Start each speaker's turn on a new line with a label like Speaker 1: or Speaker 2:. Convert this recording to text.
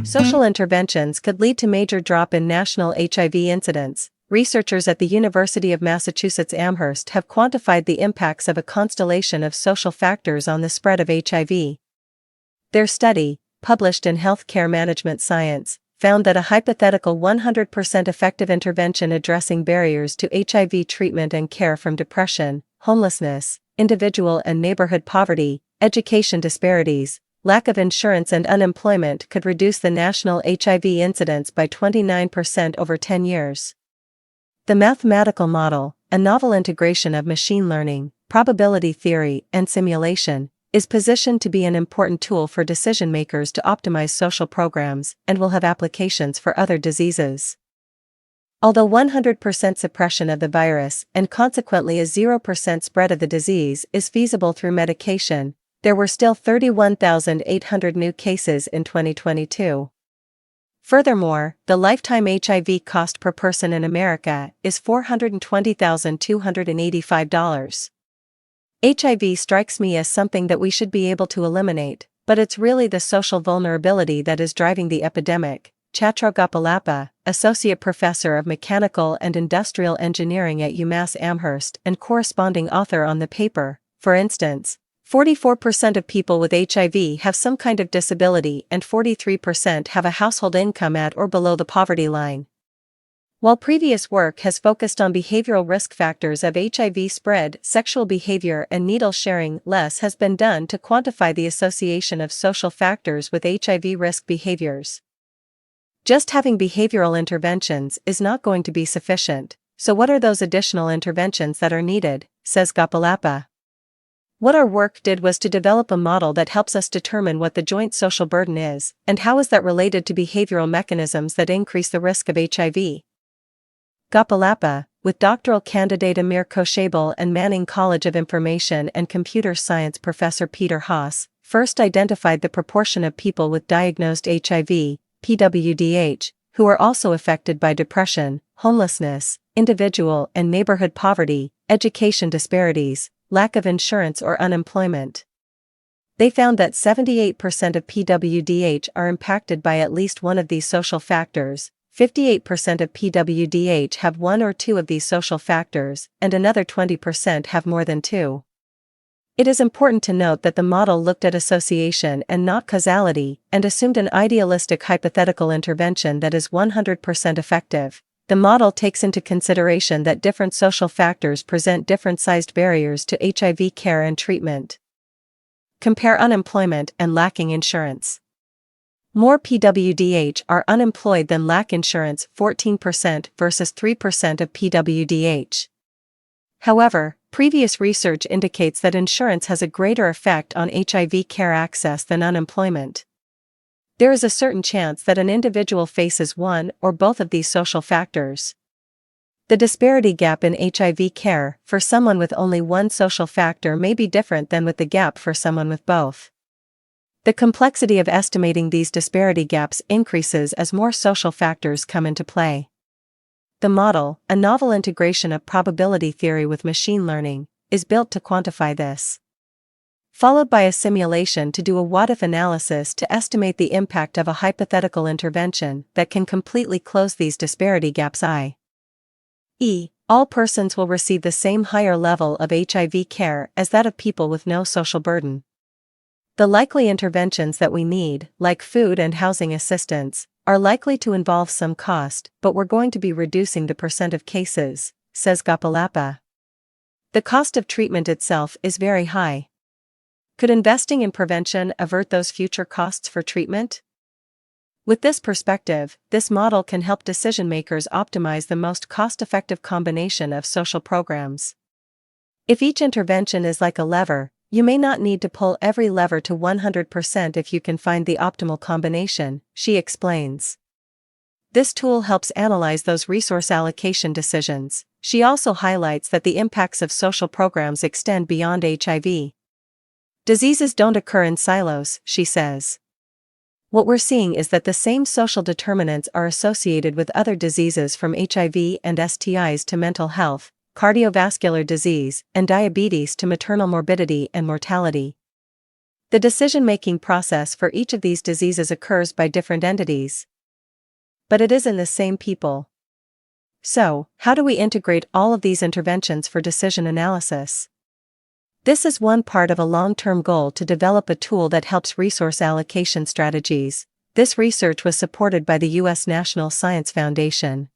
Speaker 1: Social interventions could lead to major drop in national HIV incidence. Researchers at the University of Massachusetts Amherst have quantified the impacts of a constellation of social factors on the spread of HIV. Their study, published in Healthcare Management Science, found that a hypothetical 100% effective intervention addressing barriers to HIV treatment and care from depression, homelessness, individual and neighborhood poverty, education disparities, lack of insurance and unemployment could reduce the national HIV incidence by 29% over 10 years. The mathematical model, a novel integration of machine learning, probability theory, and simulation, is positioned to be an important tool for decision makers to optimize social programs and will have applications for other diseases. Although 100% suppression of the virus and consequently a 0% spread of the disease is feasible through medication, there were still 31,800 new cases in 2022. Furthermore, the lifetime HIV cost per person in America is $420,285. HIV strikes me as something that we should be able to eliminate, but it's really the social vulnerability that is driving the epidemic. Chatra Gopalappa, Associate Professor of Mechanical and Industrial Engineering at UMass Amherst and corresponding author on the paper, for instance, 44% of people with HIV have some kind of disability and 43% have a household income at or below the poverty line. While previous work has focused on behavioral risk factors of HIV spread, sexual behavior and needle sharing, less has been done to quantify the association of social factors with HIV risk behaviors. Just having behavioral interventions is not going to be sufficient, so what are those additional interventions that are needed, says Gopalappa. What our work did was to develop a model that helps us determine what the joint social burden is, and how is that related to behavioral mechanisms that increase the risk of HIV. Gopalappa, with doctoral candidate Amir Koshabel and Manning College of Information and Computer Science professor Peter Haas, first identified the proportion of people with diagnosed HIV, PWDH, who are also affected by depression, homelessness, individual and neighborhood poverty, education disparities, lack of insurance or unemployment. They found that 78% of PWDH are impacted by at least one of these social factors, 58% of PWDH have one or two of these social factors, and another 20% have more than two. It is important to note that the model looked at association and not causality, and assumed an idealistic hypothetical intervention that is 100% effective. The model takes into consideration that different social factors present different-sized barriers to HIV care and treatment. Compare unemployment and lacking insurance. More PWDH are unemployed than lack insurance, 14% versus 3% of PWDH. However, previous research indicates that insurance has a greater effect on HIV care access than unemployment. There is a certain chance that an individual faces one or both of these social factors. The disparity gap in HIV care for someone with only one social factor may be different than with the gap for someone with both. The complexity of estimating these disparity gaps increases as more social factors come into play. The model, a novel integration of probability theory with machine learning, is built to quantify this. Followed by a simulation to do a what-if analysis to estimate the impact of a hypothetical intervention that can completely close these disparity gaps. i.e., all persons will receive the same higher level of HIV care as that of people with no social burden. The likely interventions that we need, like food and housing assistance, are likely to involve some cost, but we're going to be reducing the percent of cases, says Gopalappa. The cost of treatment itself is very high. Could investing in prevention avert those future costs for treatment? With this perspective, this model can help decision makers optimize the most cost-effective combination of social programs. If each intervention is like a lever, you may not need to pull every lever to 100% if you can find the optimal combination, she explains. This tool helps analyze those resource allocation decisions. She also highlights that the impacts of social programs extend beyond HIV. Diseases don't occur in silos, she says. What we're seeing is that the same social determinants are associated with other diseases from HIV and STIs to mental health, cardiovascular disease, and diabetes to maternal morbidity and mortality. The decision-making process for each of these diseases occurs by different entities, but it is in the same people. So, how do we integrate all of these interventions for decision analysis? This is one part of a long-term goal to develop a tool that helps resource allocation strategies. This research was supported by the U.S. National Science Foundation.